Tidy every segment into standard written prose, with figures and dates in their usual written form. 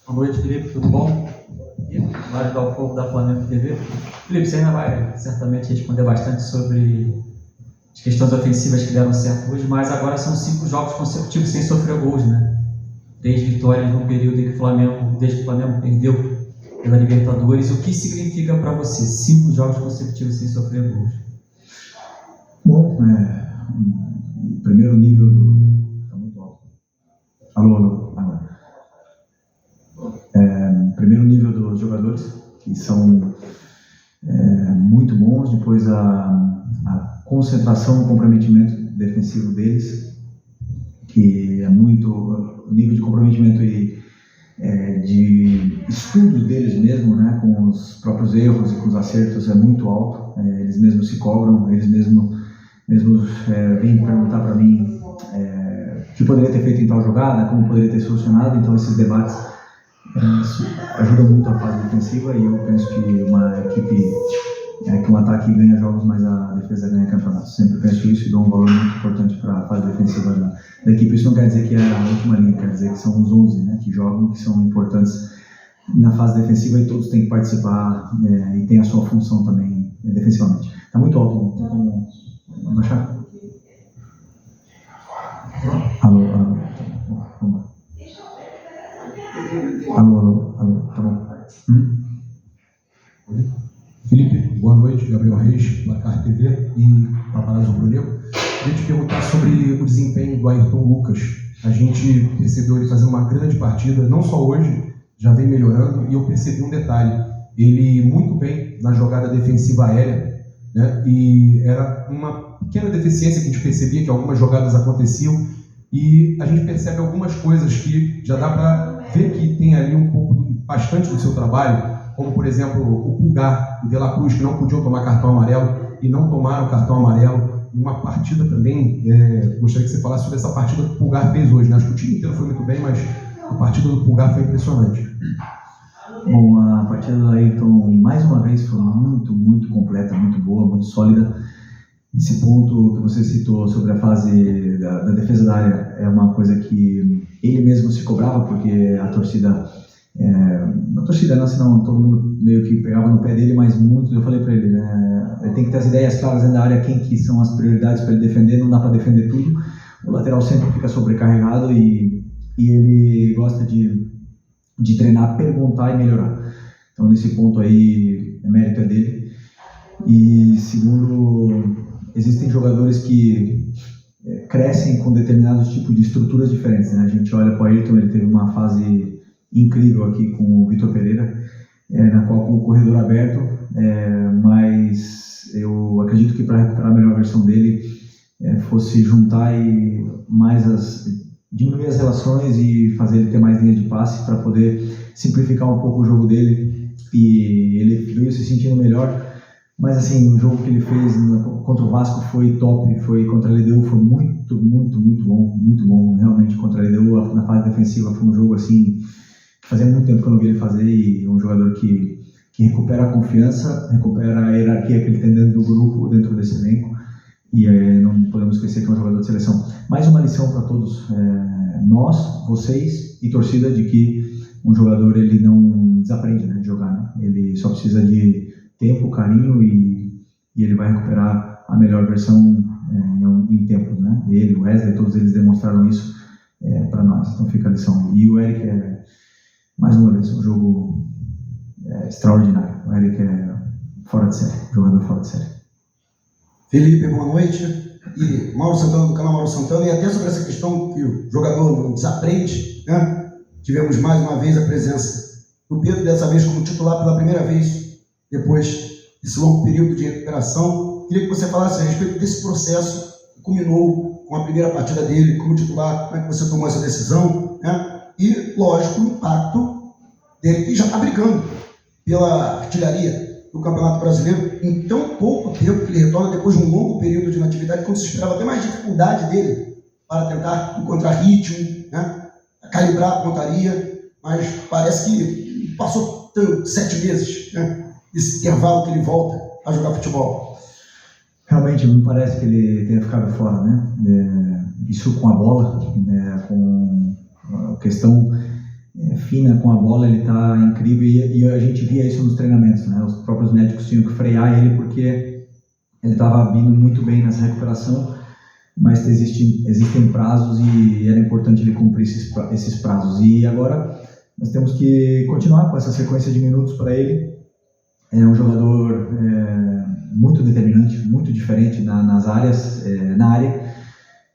Boa noite, Felipe, tudo bom? E Mário Dalfogo da Flamengo TV. Felipe, você ainda vai certamente responder bastante sobre as questões ofensivas que deram certo hoje, mas agora são 5 jogos consecutivos sem sofrer gols, né? 3 vitórias no período em que desde que o Flamengo perdeu pela Libertadores. O que significa para você 5 jogos consecutivos sem sofrer gols? Bom, o primeiro nível está muito alto. Alô, agora. Primeiro nível dos jogadores, que são muito bons, depois a concentração e comprometimento defensivo deles, que é muito, o nível de comprometimento e de estudos deles mesmo, né, com os próprios erros e com os acertos é muito alto. Eles mesmos se cobram, eles mesmos vêm perguntar para mim o que poderia ter feito em tal jogada, como poderia ter solucionado. Então esses debates ajudam muito a fase defensiva, e eu penso que uma equipe, que um ataque ganha jogos, mas a defesa ganha campeonatos. Sempre penso isso e dou um valor muito importante para a fase defensiva da equipe. Isso não quer dizer que é a última linha, quer dizer que são os 11, né, que jogam, que são importantes na fase defensiva, e todos têm que participar e tem a sua função também defensivamente. Está muito alto, não tem como baixar? Alô, vamos lá. Alô, tá bom. Felipe, boa noite, Gabriel Reis, Placar TV e Paparazzo Brunel. Queria te perguntar sobre o desempenho do Ayrton Lucas. A gente percebeu ele fazendo uma grande partida, não só hoje, já vem melhorando, e eu percebi um detalhe, ele muito bem na jogada defensiva aérea, né? E era uma pequena deficiência que a gente percebia, que algumas jogadas aconteciam, e a gente percebe algumas coisas que já dá para ver que tem ali bastante do seu trabalho, como por exemplo o Pulgar e o De La Cruz, que não podiam tomar cartão amarelo e não tomaram cartão amarelo. E uma partida também, gostaria que você falasse sobre essa partida que o Pulgar fez hoje, né? Acho que o time inteiro foi muito bem, mas a partida do Pulgar foi impressionante. Bom, a partida do Ayrton, mais uma vez, foi muito, muito completa, muito boa, muito sólida. Esse ponto que você citou sobre a fase da defesa da área é uma coisa que ele mesmo se cobrava, porque a torcida não, senão todo mundo meio que pegava no pé dele, mas muito, eu falei para ele, né, ele tem que ter as ideias claras dentro da área, quem que são as prioridades para ele defender, não dá para defender tudo. O lateral sempre fica sobrecarregado e ele gosta de treinar, perguntar e melhorar. Então nesse ponto aí, mérito é dele. E segundo, existem jogadores que crescem com determinados tipos de estruturas diferentes, né? A gente olha para o Ayrton, ele teve uma fase incrível aqui com o Vitor Pereira, na qual com o corredor aberto, mas eu acredito que para recuperar a melhor versão dele fosse juntar e diminuir as relações e fazer ele ter mais linha de passe para poder simplificar um pouco o jogo dele, e ele veio se sentindo melhor. Mas assim, o jogo que ele fez contra o Vasco foi top, foi contra a LDU, foi muito, muito, muito bom, realmente. Contra a LDU, na fase defensiva, foi um jogo assim, fazia muito tempo que eu não vi ele fazer, e um jogador que recupera a confiança, recupera a hierarquia que ele tem dentro do grupo, dentro desse elenco, e não podemos esquecer que é um jogador de seleção. Mais uma lição para todos, nós, vocês e torcida, de que um jogador ele não desaprende, né, de jogar, né? Ele só precisa de tempo, carinho, e ele vai recuperar a melhor versão em tempo, né? Ele, o Wesley, todos eles demonstraram isso para nós, então fica a lição. E o Eric mais uma vez, um jogo extraordinário. O Eric é fora de série, jogador fora de série. Felipe, boa noite. E Mauro Santana, do canal Mauro Santana, e até sobre essa questão que o jogador não desaprende, né? Tivemos mais uma vez a presença do Pedro, dessa vez como titular pela primeira vez, depois desse longo período de recuperação. Queria que você falasse a respeito desse processo que culminou com a primeira partida dele como titular, como é que você tomou essa decisão, né? E, lógico, o impacto dele, que já está brigando pela artilharia do Campeonato Brasileiro em tão pouco tempo que ele retorna depois de um longo período de inatividade, quando se esperava até mais dificuldade dele para tentar encontrar ritmo, né? Calibrar a pontaria, mas parece que passou 7 meses, né? Esse intervalo que ele volta a jogar futebol. Realmente não parece que ele tenha ficado fora, né? Isso com a bola, com a questão fina com a bola, ele está incrível e a gente via isso nos treinamentos, né? Os próprios médicos tinham que frear ele porque ele estava vindo muito bem nessa recuperação, mas existem prazos e era importante ele cumprir esses prazos. E agora nós temos que continuar com essa sequência de minutos para ele. É um jogador muito determinante, muito diferente nas áreas, na área.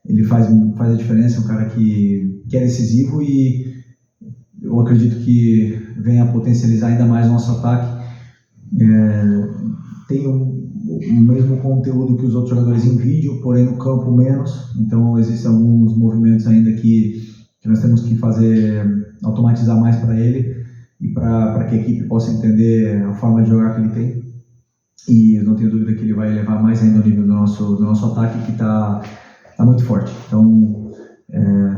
Ele faz a diferença, é um cara que é decisivo e eu acredito que venha a potencializar ainda mais o nosso ataque. Tem o mesmo conteúdo que os outros jogadores em vídeo, porém no campo menos. Então existem alguns movimentos ainda que nós temos que automatizar mais para ele e para que a equipe possa entender a forma de jogar que ele tem. E eu não tenho dúvida que ele vai elevar mais ainda o nível do nosso ataque, que está muito forte. Então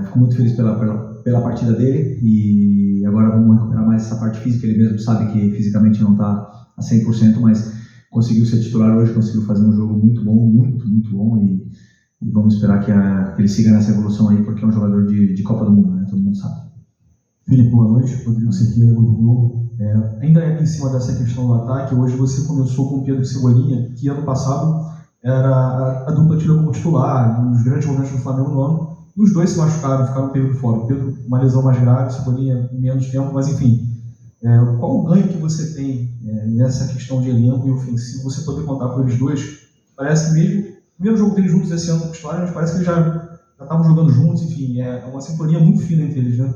fico muito feliz pela partida dele e agora vamos recuperar mais essa parte física. Ele mesmo sabe que fisicamente não está a 100%, mas conseguiu ser titular hoje, conseguiu fazer um jogo muito bom, muito bom e vamos esperar que ele siga nessa evolução aí, porque é um jogador de Copa do Mundo, né? Todo mundo sabe. Felipe, boa noite. Rodrigo Sequeira, do Globo. Ainda em cima dessa questão do ataque, hoje você começou com o Pedro Cebolinha, que ano passado era a dupla tida como titular, nos grandes momentos do Flamengo no ano. E os dois se machucaram, ficaram o Pedro fora. O Pedro, uma lesão mais grave, Cebolinha, menos tempo, mas enfim. Qual o ganho que você tem nessa questão de elenco e ofensivo, você poder contar com eles dois? Parece que mesmo o primeiro jogo deles juntos esse ano com titular, mas parece que eles já estavam jogando juntos, enfim, é uma sintonia muito fina entre eles, né?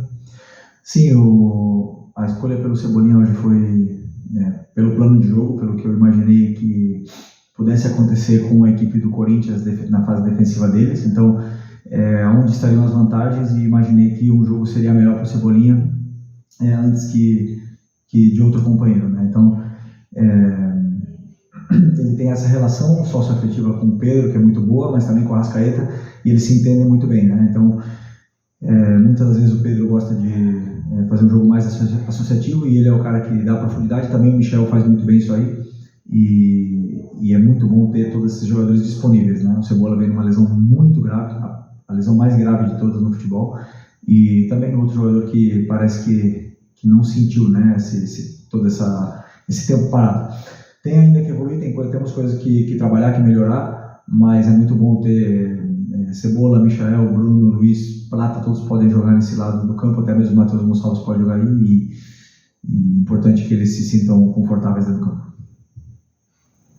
Sim, a escolha pelo Cebolinha hoje foi pelo plano de jogo, pelo que eu imaginei que pudesse acontecer com a equipe do Corinthians na fase defensiva deles. Então, onde estariam as vantagens, e imaginei que um jogo seria melhor para o Cebolinha antes que de outro companheiro, né? Então, ele tem essa relação socioafetiva com o Pedro, que é muito boa, mas também com a Arrascaeta, e eles se entendem muito bem, né? Então, muitas das vezes o Pedro gosta de fazer um jogo mais associativo e ele é o cara que dá profundidade. Também o Michel faz muito bem isso aí e é muito bom ter todos esses jogadores disponíveis, né? O Cebola vem numa lesão muito grave, a lesão mais grave de todas no futebol, e também outro jogador que parece que não sentiu, né, todo esse tempo parado. Tem ainda que evoluir, temos coisas que trabalhar, que melhorar, mas é muito bom ter Cebola, Michael, Bruno, Luiz, Plata, todos podem jogar nesse lado do campo, até mesmo o Matheus Gonçalves pode jogar aí, e importante que eles se sintam confortáveis dentro do campo.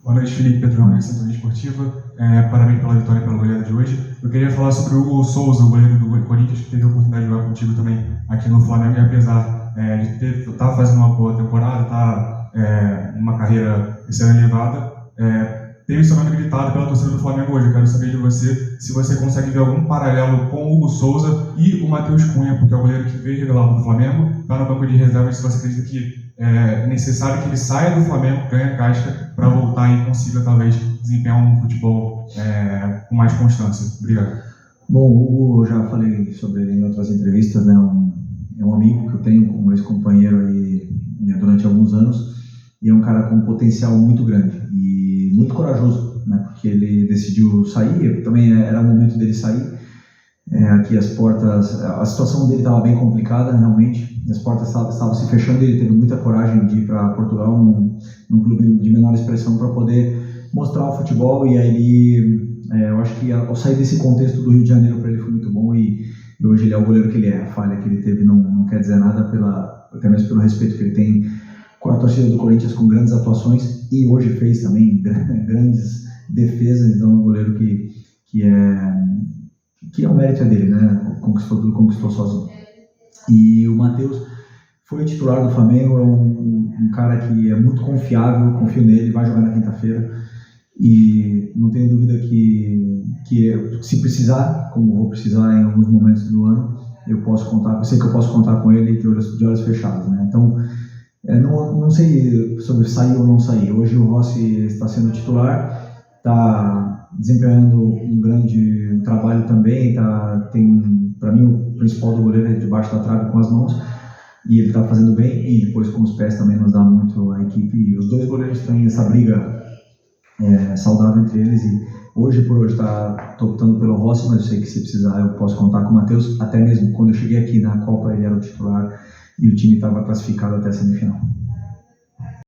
Boa noite, Felipe Pedrão, Sintonia Esportiva. Parabéns pela vitória e pela goleada de hoje. Eu queria falar sobre o Hugo Souza, o goleiro do Corinthians, que teve a oportunidade de jogar contigo também aqui no Flamengo, e apesar de estar fazendo uma boa temporada, estar numa carreira sendo elevada, teve seu nome gritado pela torcida do Flamengo hoje. Eu quero saber de você se você consegue ver algum paralelo com o Hugo Souza e o Matheus Cunha, porque é o goleiro que veio revelado do Flamengo, está no banco de reservas. Se você acredita que é necessário que ele saia do Flamengo, ganhe casca, para voltar e consiga talvez desempenhar um futebol com mais constância. Obrigado. Bom, o Hugo, eu já falei sobre ele em outras entrevistas, né? É um amigo que eu tenho como ex-companheiro aí durante alguns anos, e é um cara com um potencial muito grande e muito corajoso, né? Porque ele decidiu sair, também era o momento dele sair. Aqui as portas, a situação dele estava bem complicada, realmente, as portas estavam se fechando, e ele teve muita coragem de ir para Portugal, num clube de menor expressão, para poder mostrar o futebol. E aí eu acho que ao sair desse contexto do Rio de Janeiro, para ele foi muito bom, e hoje ele é o goleiro que ele é. A falha que ele teve não quer dizer nada, até mesmo pelo respeito que ele tem com a torcida do Corinthians, com grandes atuações, e hoje fez também grandes defesas. Então é um goleiro que é o mérito dele, né? Conquistou sozinho. E o Matheus foi titular do Flamengo, é um cara que é muito confiável, confio nele, vai jogar na quinta-feira, e não tenho dúvida que se precisar, como vou precisar em alguns momentos do ano, eu sei que eu posso contar com ele de olhos fechados, né? Então, não sei sobre sair ou não sair. Hoje o Rossi está sendo titular, está desempenhando um grande trabalho também, tem, para mim, o principal do goleiro é debaixo da trave com as mãos, e ele está fazendo bem, e depois com os pés também nos dá muito a equipe, e os dois goleiros têm essa briga saudável entre eles, e hoje por hoje estou optando pelo Rossi, mas eu sei que se precisar eu posso contar com o Matheus. Até mesmo quando eu cheguei aqui na Copa ele era o titular, e o time estava classificado até a semifinal.